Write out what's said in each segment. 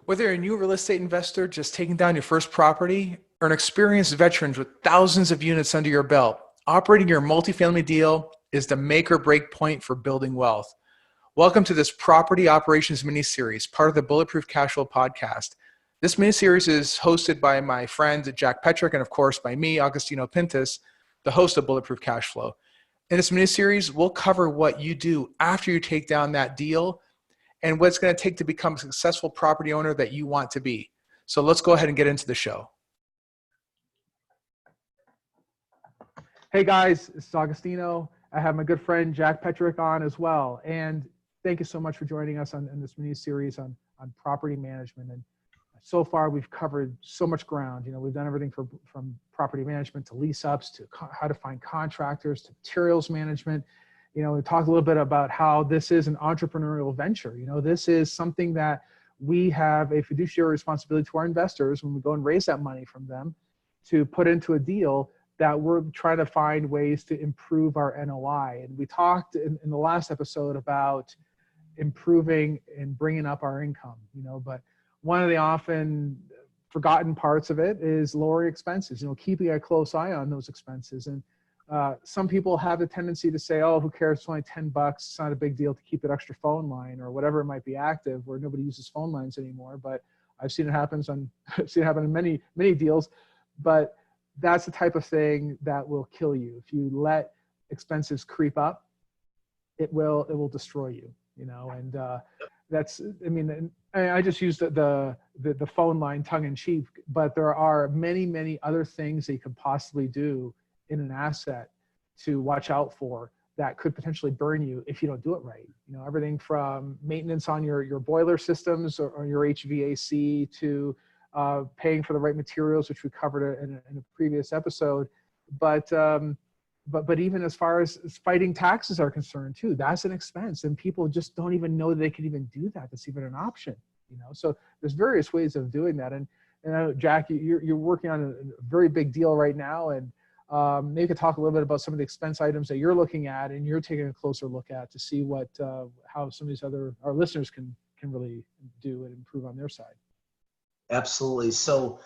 Whether you're a new real estate investor just taking down your first property or an experienced veteran with thousands of units under your belt, operating your multifamily deal is the make or break point for building wealth. Welcome to this property operations mini-series, part of the Bulletproof Cashflow podcast. This mini-series is hosted by my friend Jack Petrick and of course by me, Agostino Pintus, the host of Bulletproof Cashflow. In this mini-series, we'll cover what you do after you take down that deal and what it's going to take to become a successful property owner that you want to be. So let's go ahead and get into the show. Hey guys, this is Agostino. I have my good friend Jack Petrick on as well. And thank you so much for joining us on this mini series on property management. And so far we've covered so much ground. You know, we've done everything from property management to lease ups to how to find contractors to materials management. You know, we talked a little bit about how this is an entrepreneurial venture. You know, this is something that we have a fiduciary responsibility to our investors when we go and raise that money from them to put into a deal that we're trying to find ways to improve our NOI. And we talked in the last episode about improving and bringing up our income, you know, but one of the often forgotten parts of it is lowering expenses, you know, keeping a close eye on those expenses. And some people have the tendency to say, oh, who cares, it's only $10, it's not a big deal to keep that extra phone line or whatever it might be active where nobody uses phone lines anymore. But I've seen it happen in many deals. But that's the type of thing that will kill you. If you let expenses creep up, it will destroy you, you know, and that's, I mean, I just used the phone line tongue in cheek, but there are many other things that you could possibly do in an asset to watch out for that could potentially burn you if you don't do it right. You know, everything from maintenance on your boiler systems or your HVAC to paying for the right materials, which we covered in a previous episode. But even as far as fighting taxes are concerned too, that's an expense, and people just don't even know that they can even do that. That's even an option, you know. So there's various ways of doing that. And Jack, you're working on a very big deal right now, and maybe you could talk a little bit about some of the expense items that you're looking at and you're taking a closer look at to see what how some of these our listeners can really do and improve on their side. Absolutely. So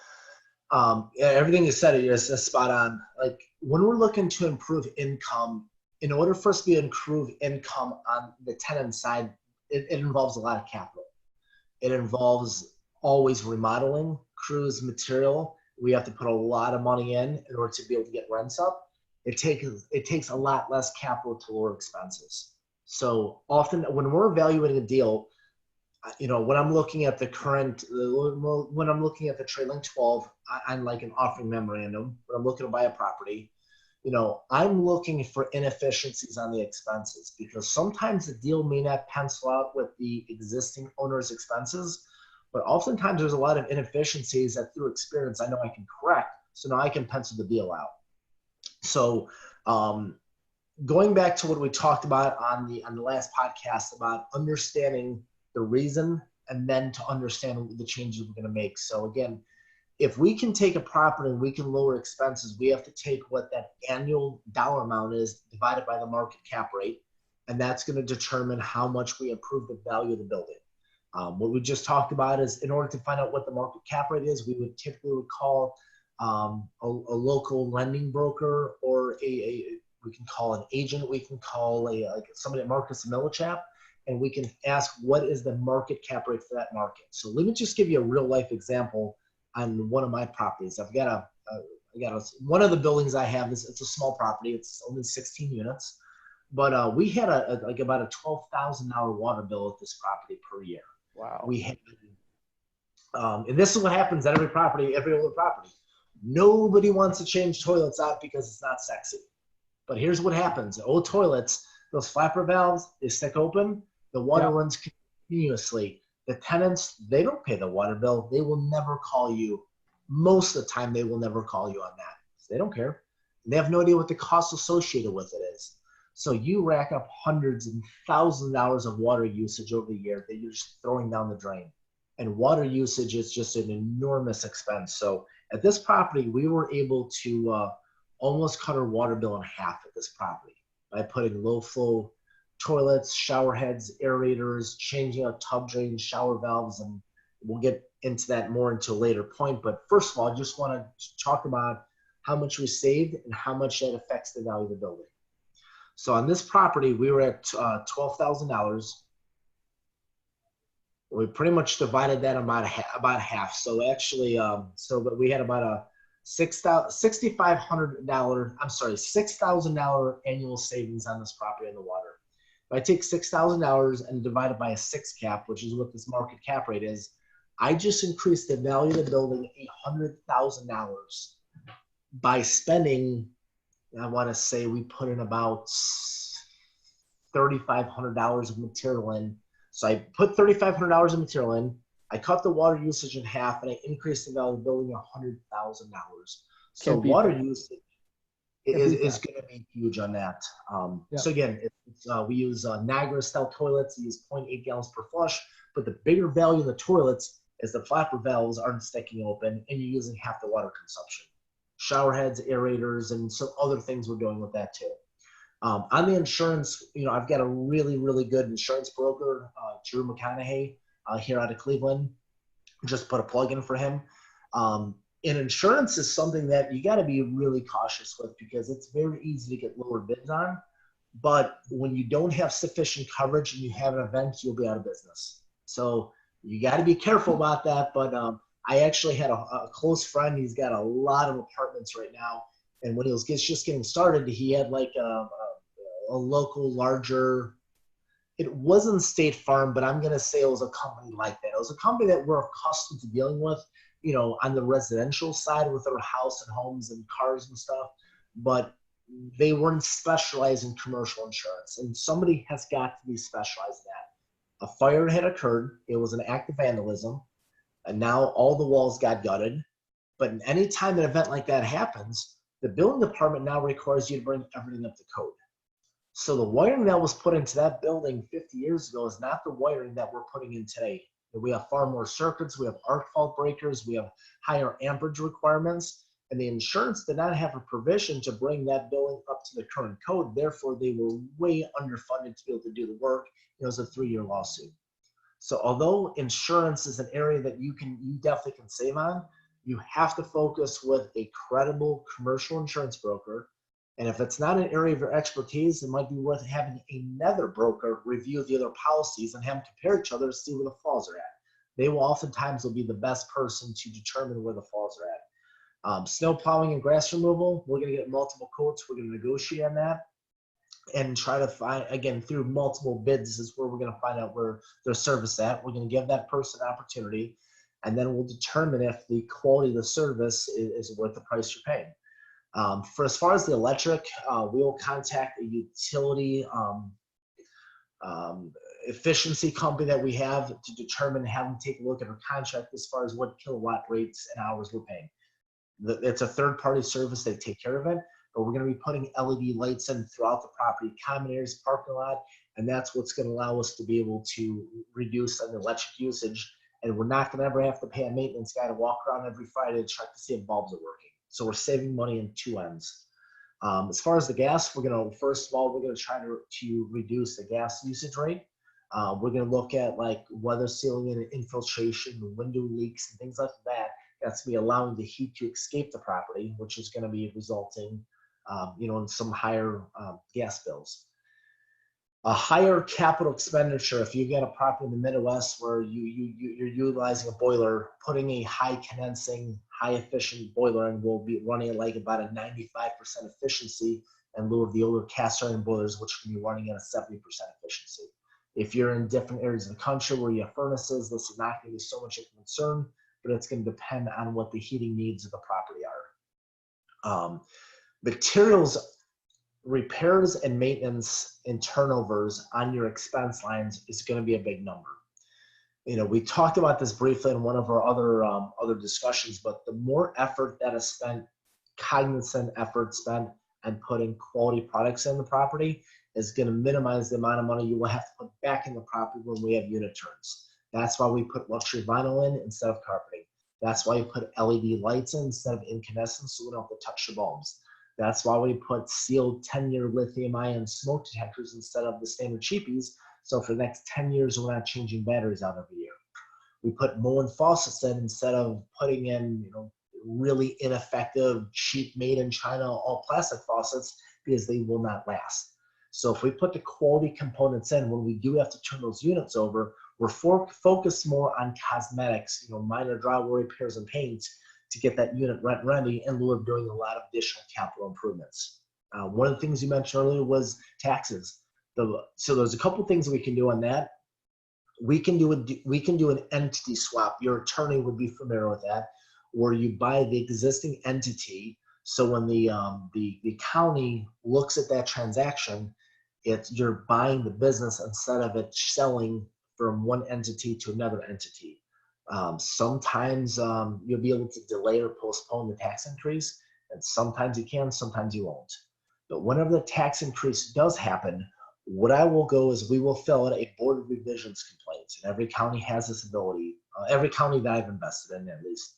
everything you said is spot on. Like when we're looking to improve income, in order for us to improve income on the tenant side, it involves a lot of capital. It involves always remodeling, crews, material. We have to put a lot of money in order to be able to get rents up. It takes a lot less capital to lower expenses. So often when we're evaluating a deal, you know, when I'm looking at the trailing 12 on like an offering memorandum, when I'm looking to buy a property, you know, I'm looking for inefficiencies on the expenses because sometimes the deal may not pencil out with the existing owner's expenses, but oftentimes there's a lot of inefficiencies that through experience I know I can correct. So now I can pencil the deal out. So going back to what we talked about on the last podcast about understanding the reason and then to understand the changes we're going to make. So again, if we can take a property and we can lower expenses, we have to take what that annual dollar amount is divided by the market cap rate, and that's going to determine how much we improve the value of the building. What we just talked about is in order to find out what the market cap rate is, we would typically call a local lending broker or we can call an agent, we can call like somebody at Marcus & Millichap, and we can ask what is the market cap rate for that market. So let me just give you a real life example on one of my properties. I've got one of the buildings I have it's a small property. It's only 16 units, but we had about a $12,000 water bill at this property per year. Wow. We had, and this is what happens at every older property. Nobody wants to change toilets out because it's not sexy. But here's what happens. Old toilets, those flapper valves, they stick open. The water runs continuously. The tenants, they don't pay the water bill. They will never call you. Most of the time, they will never call you on that. They don't care. They have no idea what the cost associated with it is. So you rack up hundreds and thousands of dollars of water usage over the year that you're just throwing down the drain. And water usage is just an enormous expense. So at this property, we were able to almost cut our water bill in half at this property by putting low flow toilets, shower heads, aerators, changing out tub drains, shower valves, and we'll get into that more into a later point. But first of all, I just want to talk about how much we saved and how much that affects the value of the building. So on this property, we were at $12,000. We pretty much divided that about half. So actually, but we had about a $6,000 annual savings on this property in the water. If I take $6,000 and divide it by a 6 cap, which is what this market cap rate is, I just increased the value of the building $100,000 by spending, I want to say we put in about $3,500 of material in. So I put $3,500 of material in, I cut the water usage in half, and I increased the value of the building $100,000. So water usage is going to be huge on that. So again, we use Niagara style toilets. We use 0.8 gallons per flush, but the bigger value in the toilets is the flapper valves aren't sticking open and you're using half the water consumption. Shower heads, aerators, and some other things we're doing with that too. On the insurance, I've got a really, really good insurance broker, Drew McConaughey, here out of Cleveland. Just put a plug in for him. And insurance is something that you got to be really cautious with because it's very easy to get lower bids on. But when you don't have sufficient coverage and you have an event, you'll be out of business. So you got to be careful about that. But I actually had a close friend. He's got a lot of apartments right now. And when he was just getting started, he had like a local larger, it wasn't State Farm, but I'm going to say it was a company like that. It was a company that we're accustomed to dealing with, on the residential side with our house and homes and cars and stuff. But they weren't specialized in commercial insurance. And somebody has got to be specialized in that. A fire had occurred. It was an act of vandalism. And now all the walls got gutted. But any time an event like that happens, the building department now requires you to bring everything up to code. So the wiring that was put into that building 50 years ago is not the wiring that we're putting in today. We have far more circuits, we have arc fault breakers, we have higher amperage requirements, and the insurance did not have a provision to bring that building up to the current code. Therefore, they were way underfunded to be able to do the work. It was a 3-year lawsuit. So although insurance is an area that you definitely can save on, you have to focus with a credible commercial insurance broker. And if it's not an area of your expertise, it might be worth having another broker review the other policies and have them compare each other to see where the flaws are at. They will oftentimes be the best person to determine where the flaws are at. Snow plowing and grass removal, we're going to get multiple quotes. We're going to negotiate on that and try to find, again, through multiple bids is where we're going to find out where their service at. We're going to give that person an opportunity, and then we'll determine if the quality of the service is worth the price you're paying. For as far as the electric, we will contact a utility efficiency company that we have to determine, have them take a look at our contract as far as what kilowatt rates and hours we're paying. It's a third-party service. They take care of it, but we're going to be putting LED lights in throughout the property, common areas, parking lot, and that's what's going to allow us to be able to reduce the electric usage. And we're not going to ever have to pay a maintenance guy to walk around every Friday to check to see if bulbs are working. So we're saving money in 2 ends. As far as the gas, first of all, we're going to try to reduce the gas usage rate. We're going to look at like weather sealing and infiltration, window leaks, and things like that. That's going to be allowing the heat to escape the property, which is going to be resulting, in some higher gas bills. A higher capital expenditure, if you've got a property in the Midwest where you're utilizing a boiler, putting a high condensing, high efficient boiler in will be running at like about a 95% efficiency in lieu of the older cast iron boilers, which can be running at a 70% efficiency. If you're in different areas of the country where you have furnaces, this is not going to be so much of a concern, but it's going to depend on what the heating needs of the property are. Materials, repairs and maintenance and turnovers on your expense lines is going to be a big number. We talked about this briefly in one of our other discussions, but the more effort that is spent, cognizant effort spent on putting quality products in the property is going to minimize the amount of money you will have to put back in the property when we have unit turns. That's why we put luxury vinyl in instead of carpeting. That's why we put LED lights in instead of incandescent, so we don't have to touch the bulbs. That's why we put sealed 10-year lithium-ion smoke detectors instead of the standard cheapies. So for the next 10 years, we're not changing batteries out every year. We put Moen faucets in instead of putting in, you know, really ineffective, cheap, made in China, all plastic faucets, because they will not last. So if we put the quality components in, when we do have to turn those units over, we're focused more on cosmetics, you know, minor drywall repairs and paints to get that unit rent ready in lieu of doing a lot of additional capital improvements. One of the things you mentioned earlier was taxes. So there's a couple things we can do on that. We can do an entity swap. Your attorney would be familiar with that, where you buy the existing entity. So when the county looks at that transaction, you're buying the business instead of it selling from one entity to another entity. Sometimes you'll be able to delay or postpone the tax increase, and sometimes you can, sometimes you won't. But whenever the tax increase does happen, what I will go is we will fill out a board of revisions complaint, and every county has this ability, every county that I've invested in at least.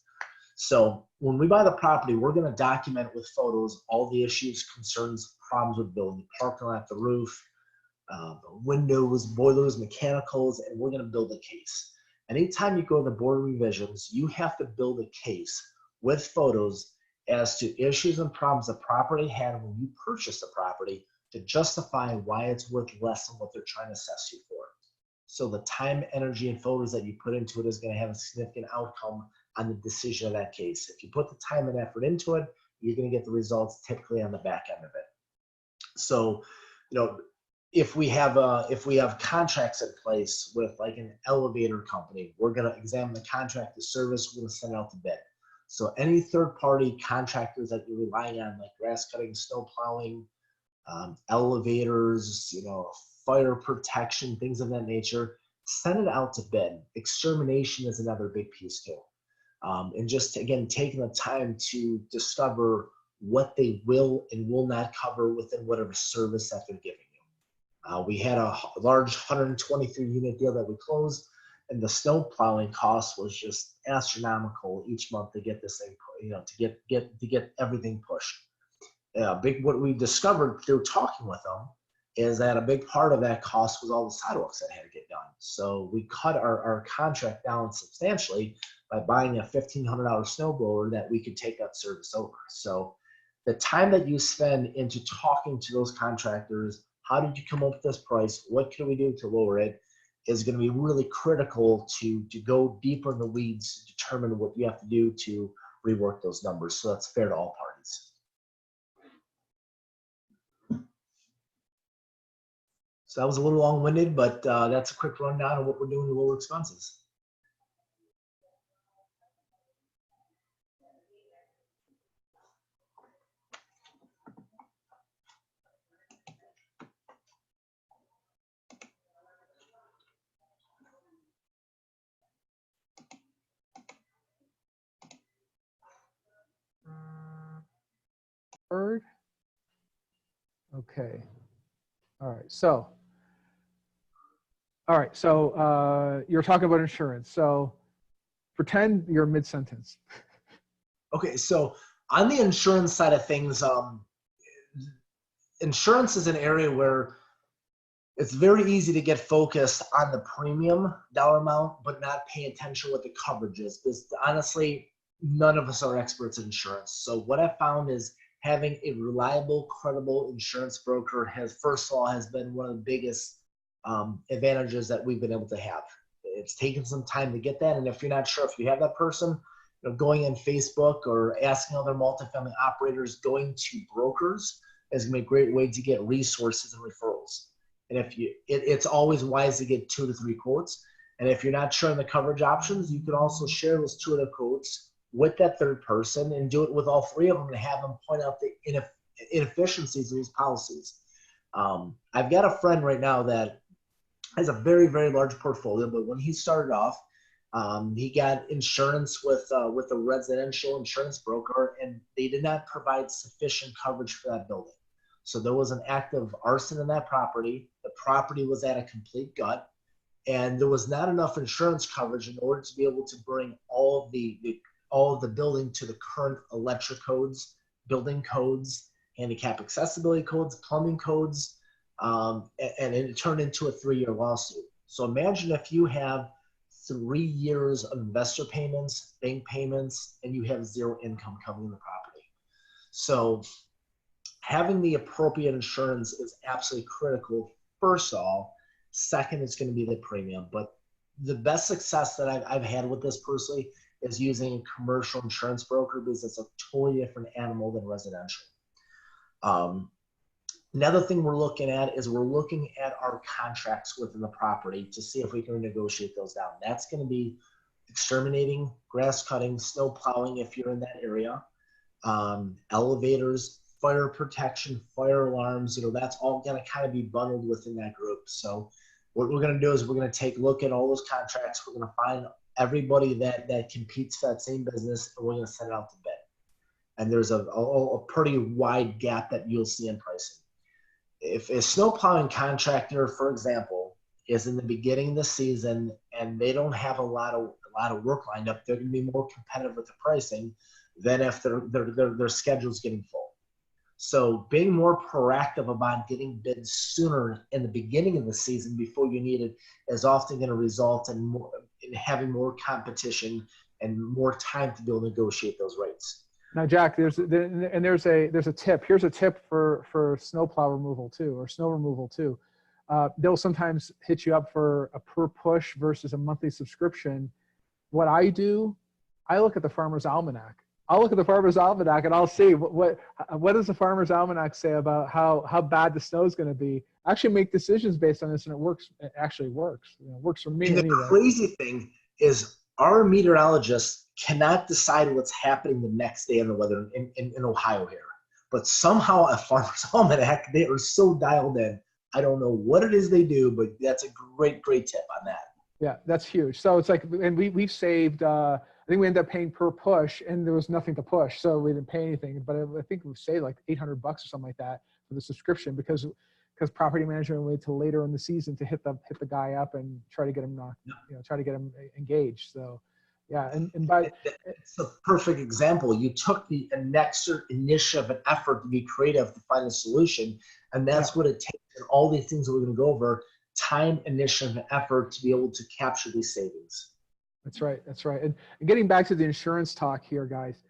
So when we buy the property, we're going to document with photos all the issues, concerns, problems with building, the parking lot, the roof, the windows, boilers, mechanicals, and we're going to build a case. Anytime you go to the board of revisions, you have to build a case with photos as to issues and problems the property had when you purchased the property to justify why it's worth less than what they're trying to assess you for. So the time, energy, and photos that you put into it is going to have a significant outcome on the decision of that case. If you put the time and effort into it, you're going to get the results typically on the back end of it. So, you know, if we have contracts in place with like an elevator company, we're going to examine the contract, the service, we're going to send it out to bid. So any third-party contractors that you're relying on, like grass cutting, snow plowing, elevators, you know, fire protection, things of that nature, send it out to bid. Extermination is another big piece too. And just, again, taking the time to discover what they will and will not cover within whatever service that they're giving you. We had a large 123 unit deal that we closed, and the snow plowing cost was just astronomical each month to get this thing, you know, to get everything pushed. What we discovered through talking with them is that a big part of that cost was all the sidewalks that had to get done. So we cut our contract down substantially by buying a $1,500 snow blower that we could take that service over. So the time that you spend into talking to those contractors, how did you come up with this price? What can we do to lower it? Is going to be really critical to go deeper in the weeds to determine what you have to do to rework those numbers. So that's fair to all parties. So that was a little long-winded, but that's a quick rundown of what we're doing to lower expenses. Third. Okay. All right. So you're talking about insurance. So pretend you're mid-sentence. Okay. So on the insurance side of things, insurance is an area where it's very easy to get focused on the premium dollar amount, but not pay attention what the coverage is. Because honestly, none of us are experts in insurance. So what I found is having a reliable, credible insurance broker has been one of the biggest advantages that we've been able to have. It's taken some time to get that. And if you're not sure if you have that person, you know, going on Facebook or asking other multifamily operators, going to brokers is going to be a great way to get resources and referrals. And it's always wise to get 2 to 3 quotes. And if you're not sure on the coverage options, you can also share those 2 other quotes with that third person and do it with all 3 of them and have them point out the inefficiencies of these policies. I've got a friend right now that has a very, very large portfolio, but when he started off, he got insurance with a residential insurance broker, and they did not provide sufficient coverage for that building. So there was an act of arson in that property. The property was at a complete gut, and there was not enough insurance coverage in order to be able to bring all of the building to the current electric codes, building codes, handicap accessibility codes, plumbing codes, and it turned into a 3-year lawsuit. So imagine if you have 3 years of investor payments, bank payments, and you have zero income coming in the property. So having the appropriate insurance is absolutely critical, first of all. Second, it's going to be the premium. But the best success that I've had with this personally is using a commercial insurance broker, because it's a totally different animal than residential. Another thing we're looking at is we're looking at our contracts within the property to see if we can negotiate those down. That's going to be exterminating, grass cutting, snow plowing if you're in that area, elevators, fire protection, fire alarms. That's all going to kind of be bundled within that group. So what we're going to do is we're going to take a look at all those contracts. We're going to find everybody that competes for that same business, and we're going to send it out to bid. And there's a pretty wide gap that you'll see in pricing. If a snow plowing contractor, for example, is in the beginning of the season and they don't have a lot of work lined up, they're going to be more competitive with the pricing than if their schedule's getting full. So being more proactive about getting bids sooner in the beginning of the season before you need it is often going to result in having more competition and more time to be able to negotiate those rates. Now, Jack, there's a tip. Here's a tip for snowplow removal too, or snow removal too. They'll sometimes hit you up for a per push versus a monthly subscription. What I do, I look at the Farmer's Almanac. I'll look at the Farmer's Almanac and I'll see what does the Farmer's Almanac say about how bad the snow is going to be. I actually make decisions based on this, and it works. It actually works. It works for me. And anyway. The crazy thing is our meteorologists cannot decide what's happening the next day in the weather in Ohio here. But somehow at Farmer's Almanac, they are so dialed in. I don't know what it is they do, but that's a great tip on that. Yeah, that's huge. So it's like, and we've saved, I think we ended up paying per push, and there was nothing to push, so we didn't pay anything. But I think we saved like $800 or something like that for the subscription, because property management waited till later in the season to hit the guy up and try to get him try to get him engaged. So yeah, and by it's a perfect example. You took the extra initiative and effort to be creative to find a solution, and that's what it takes. And all these things that we're going to go over: time, initiative, and effort to be able to capture these savings. That's right. That's right. And getting back to the insurance talk here, guys,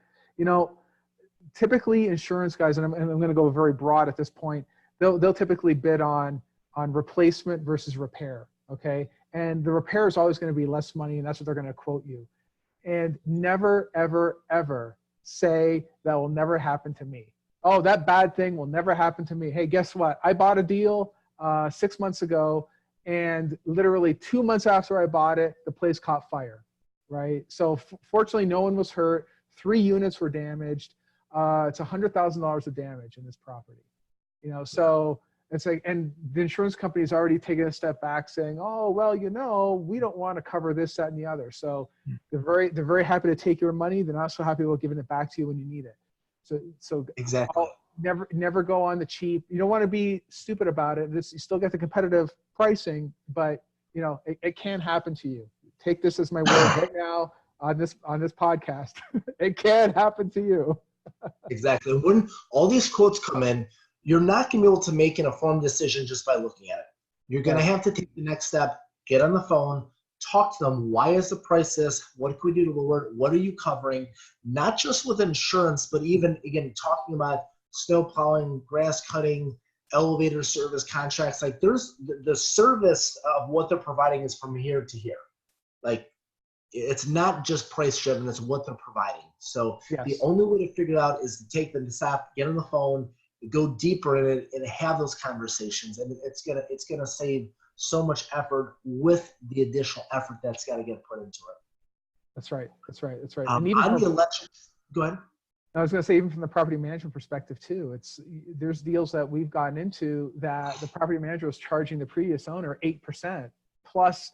typically insurance guys, and I'm going to go very broad at this point, they'll typically bid on replacement versus repair. Okay. And the repair is always going to be less money, and that's what they're going to quote you. And never, ever, ever say that will never happen to me. Oh, that bad thing will never happen to me. Hey, guess what? I bought a deal 6 months ago, and literally 2 months after I bought it, the place caught fire, right? So fortunately, no one was hurt. 3 units were damaged. It's $100,000 of damage in this property. So it's like, and the insurance company is already taking a step back saying, oh, well, we don't want to cover this, that, and the other. So they're very happy to take your money. They're not so happy about giving it back to you when you need it. So exactly. Never go on the cheap. You don't want to be stupid about it. You still get the competitive pricing, but it can happen to you. Take this as my word right now on this podcast. It can happen to you. Exactly. When all these quotes come in, you're not going to be able to make an informed decision just by looking at it. You're going to have to take the next step, get on the phone, talk to them. Why is the price this? What can we do to lower it? What are you covering? Not just with insurance, but even, again, talking about snow plowing, grass cutting, elevator service contracts. Like, there's the service of what they're providing is from here to here. Like, it's not just price driven, it's what they're providing. So the only way to figure it out is to take the stop, get on the phone, go deeper in it, and have those conversations. And it's gonna save so much effort with the additional effort that's got to get put into it. That's right. And even on the electric, go ahead. I was going to say, even from the property management perspective too, there's deals that we've gotten into that the property manager was charging the previous owner 8% plus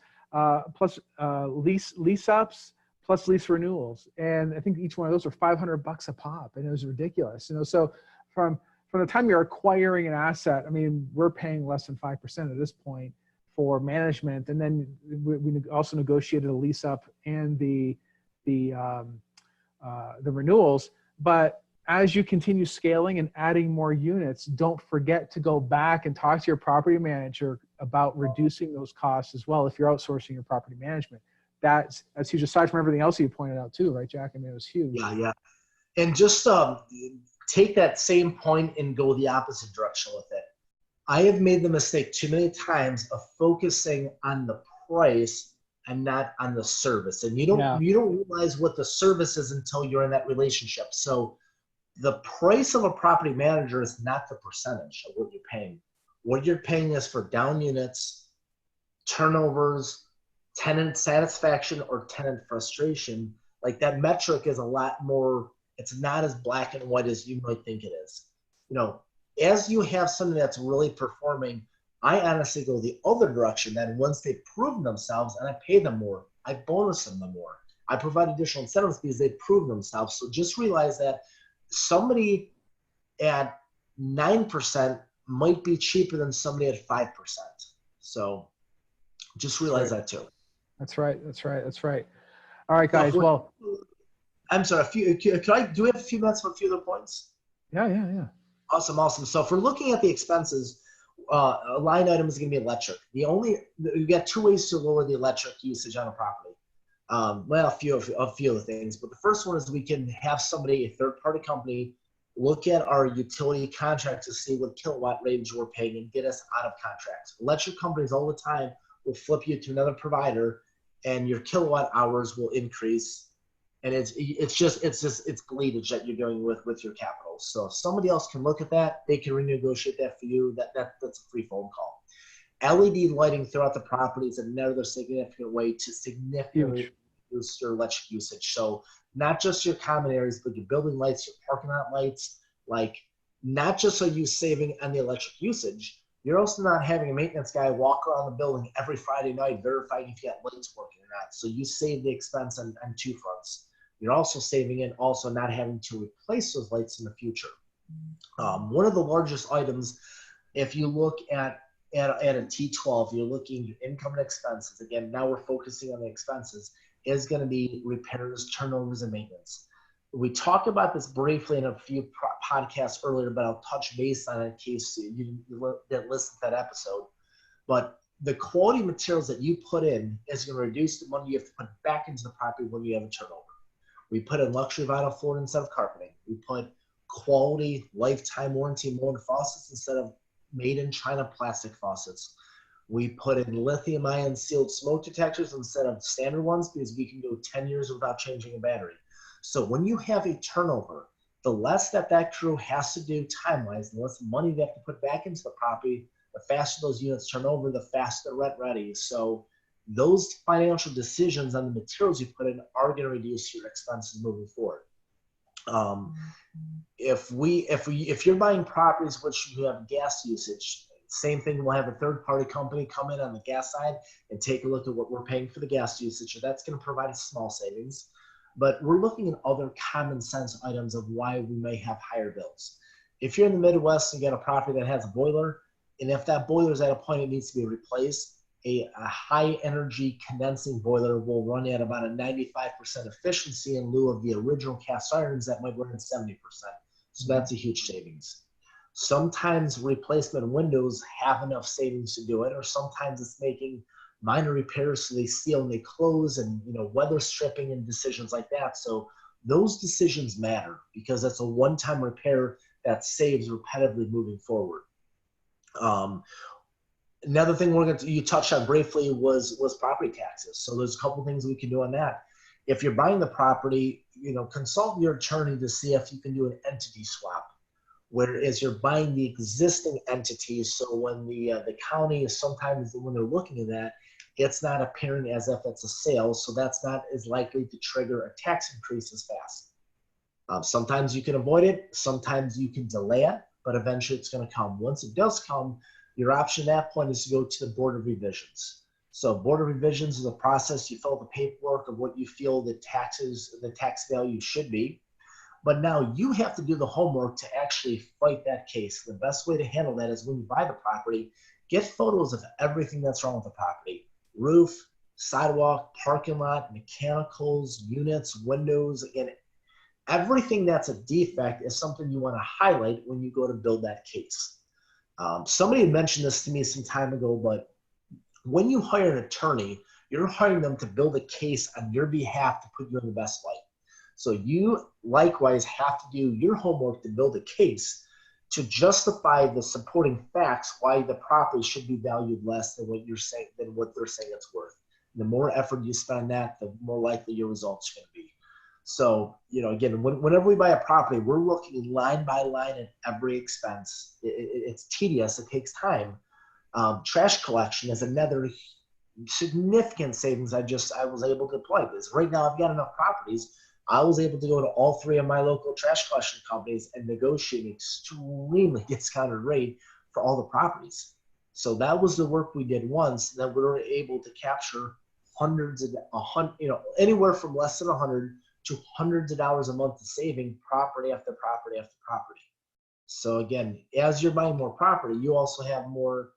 lease ups plus lease renewals, and I think each one of those are $500 a pop, and it was ridiculous. So from the time you're acquiring an asset, I mean, we're paying less than 5% at this point for management, and then we also negotiated a lease up and the renewals. But as you continue scaling and adding more units, don't forget to go back and talk to your property manager about reducing those costs as well if you're outsourcing your property management. that's huge, aside from everything else you pointed out too, right, Jack? I mean, it was huge. Yeah. And just take that same point and go the opposite direction with it. I have made the mistake too many times of focusing on the price and not on the service. And you don't realize what the service is until you're in that relationship. So the price of a property manager is not the percentage of what you're paying. What you're paying is for down units, turnovers, tenant satisfaction, or tenant frustration. Like, that metric is a lot more, it's not as black and white as you might think it is. You know, as you have something that's really performing, I honestly go the other direction. That once they've proven themselves, and I pay them more, I bonus them more, I provide additional incentives because they prove themselves. So just realize that somebody at 9% might be cheaper than somebody at 5%. So just realize that too. That's right. All right, guys. Well, I'm sorry. Do we have a few minutes for a few other points? Yeah. Awesome. So if we're looking at the expenses, a line item is going to be electric. You got two ways to lower the electric usage on a property. Well, a few of the things, but the first one is we can have somebody, a third-party company, look at our utility contract to see what kilowatt range we're paying and get us out of contracts. Electric companies all the time will flip you to another provider, and your kilowatt hours will increase. And it's bleedage that you're doing with your capital. So if somebody else can look at that, they can renegotiate that for you. That's a free phone call. LED lighting throughout the property is another significant way to significantly reduce your electric usage. So not just your common areas, but your building lights, your parking lot lights. Like, not just are you saving on the electric usage, you're also not having a maintenance guy walk around the building every Friday night verifying if you got lights working or not. So you save the expense on two fronts. You're also saving it, also not having to replace those lights in the future. One of the largest items, if you look at a T12, you're looking at income and expenses. Again, now we're focusing on the expenses, is going to be repairs, turnovers, and maintenance. We talked about this briefly in a few podcasts earlier, but I'll touch base on it in case you didn't listen to that episode. But the quality materials that you put in is going to reduce the money you have to put back into the property when you have a turnover. We put in luxury vinyl flooring instead of carpeting. We put quality lifetime warranty molded faucets instead of made in China plastic faucets. We put in lithium ion sealed smoke detectors instead of standard ones because we can go 10 years without changing a battery. So when you have a turnover, the less that crew has to do time-wise, the less money they have to put back into the property, the faster those units turn over, the faster they're rent ready. So those financial decisions on the materials you put in are going to reduce your expenses moving forward. If you're buying properties which you have gas usage, same thing, we'll have a third-party company come in on the gas side and take a look at what we're paying for the gas usage. So that's going to provide a small savings. But we're looking at other common sense items of why we may have higher bills. If you're in the Midwest and you got a property that has a boiler, and if that boiler is at a point it needs to be replaced, a high energy condensing boiler will run at about a 95% efficiency in lieu of the original cast irons that might run at 70%. So that's a huge savings. Sometimes replacement windows have enough savings to do it, or sometimes it's making minor repairs so they seal and they close, and weather stripping and decisions like that. So those decisions matter because that's a one-time repair that saves repetitively moving forward. Another thing you touched on briefly was property taxes. So there's a couple things we can do on that. If you're buying the property, consult your attorney to see if you can do an entity swap, whereas you're buying the existing entities. So when the county is sometimes when they're looking at that, it's not appearing as if it's a sale. So that's not as likely to trigger a tax increase as fast. Sometimes you can avoid it. Sometimes you can delay it, but eventually it's going to come. Once it does come, your option at that point is to go to the Board of Revisions. So Board of Revisions is a process. You fill out the paperwork of what you feel the tax value should be. But now you have to do the homework to actually fight that case. The best way to handle that is when you buy the property, get photos of everything that's wrong with the property. Roof, sidewalk, parking lot, mechanicals, units, windows. Again, everything that's a defect is something you want to highlight when you go to build that case. Somebody had mentioned this to me some time ago, but when you hire an attorney, You're hiring them to build a case on your behalf to put you in the best light. So you likewise have to do your homework to build a case to justify the supporting facts why the property should be valued less than what you're saying, than what they're saying it's worth. And the more effort you spend on that, the more likely your results are going to be. So, again, whenever we buy a property, we're looking line by line at every expense. It's tedious. It takes time. Trash collection is another significant savings I was able to deploy, because right now I've got enough properties. I was able to go to all 3 of my local trash collection companies and negotiate an extremely discounted rate for all the properties. So that was the work we did once. That we were able to capture anywhere from less than 100 to hundreds of dollars a month of saving, property after property after property. So again, as you're buying more property, you also have more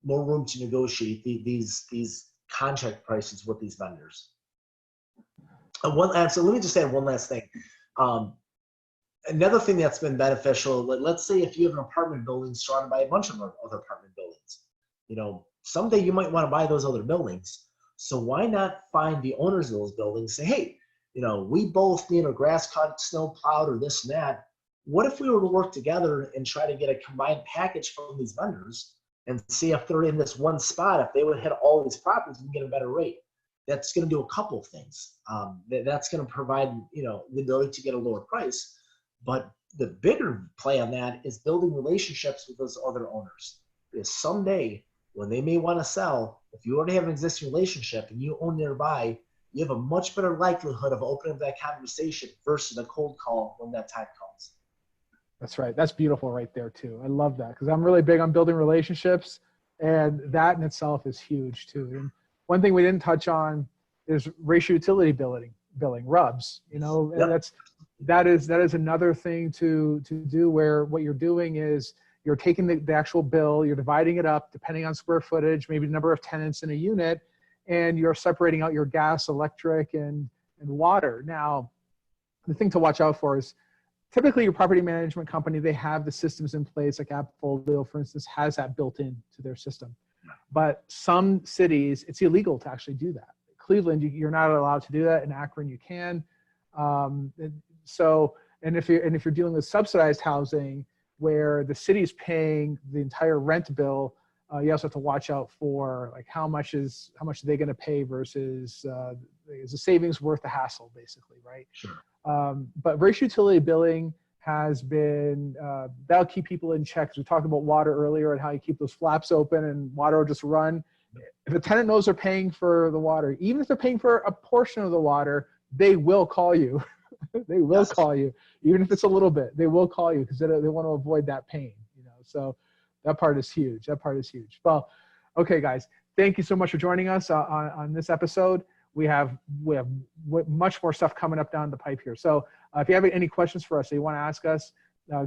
room to negotiate these contract prices with these vendors. So let me just add one last thing. Another thing that's been beneficial, let's say if you have an apartment building surrounded by a bunch of other apartment buildings, someday you might want to buy those other buildings. So why not find the owners of those buildings, say, hey, we both need our grass cut, snow plowed, or this and that. What if we were to work together and try to get a combined package from these vendors and see if they're in this one spot, if they would hit all these properties and get a better rate? That's going to do a couple of things. That's going to provide, the ability to get a lower price. But the bigger play on that is building relationships with those other owners. Because someday, when they may want to sell, if you already have an existing relationship and you own nearby, you have a much better likelihood of opening up that conversation versus a cold call when that time comes. That's right. That's beautiful right there too. I love that, because I'm really big on building relationships, and that in itself is huge too. And one thing we didn't touch on is ratio utility billing, RUBS. Yep. That is another thing to do, where what you're doing is you're taking the actual bill, you're dividing it up depending on square footage, maybe the number of tenants in a unit, and you're separating out your gas, electric, and water. Now, the thing to watch out for is typically your property management company, they have the systems in place, like AppFolio, for instance, has that built into their system. But some cities, it's illegal to actually do that. Cleveland, you're not allowed to do that. In Akron, you can. And if you're dealing with subsidized housing, where the city's paying the entire rent bill, you also have to watch out for like how much are they going to pay versus is the savings worth the hassle, basically, right? Sure. But ratio utility billing has been, that'll keep people in check. We talked about water earlier and how you keep those flaps open and water will just run. If a tenant knows they're paying for the water, even if they're paying for a portion of the water, they will call you. They will call you, even if it's a little bit. They will call you because they want to avoid that pain. So that part is huge. Well, okay, guys, thank you so much for joining us on this episode. We have much more stuff coming up down the pipe here. So if you have any questions for us that you want to ask us,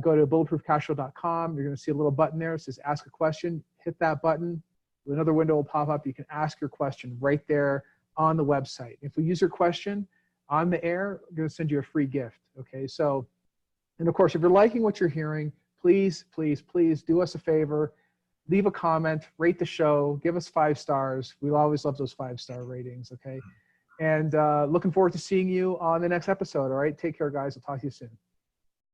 go to bulletproofcashflow.com. You're going to see a little button there. It says ask a question. Hit that button. Another window will pop up. You can ask your question right there on the website. If we use your question on the air, we're going to send you a free gift. Okay. So, and of course, if you're liking what you're hearing, please, please, please do us a favor. Leave a comment, rate the show, give us 5 stars. We'll always love those 5-star ratings. Okay. And looking forward to seeing you on the next episode. All right. Take care, guys. I'll talk to you soon.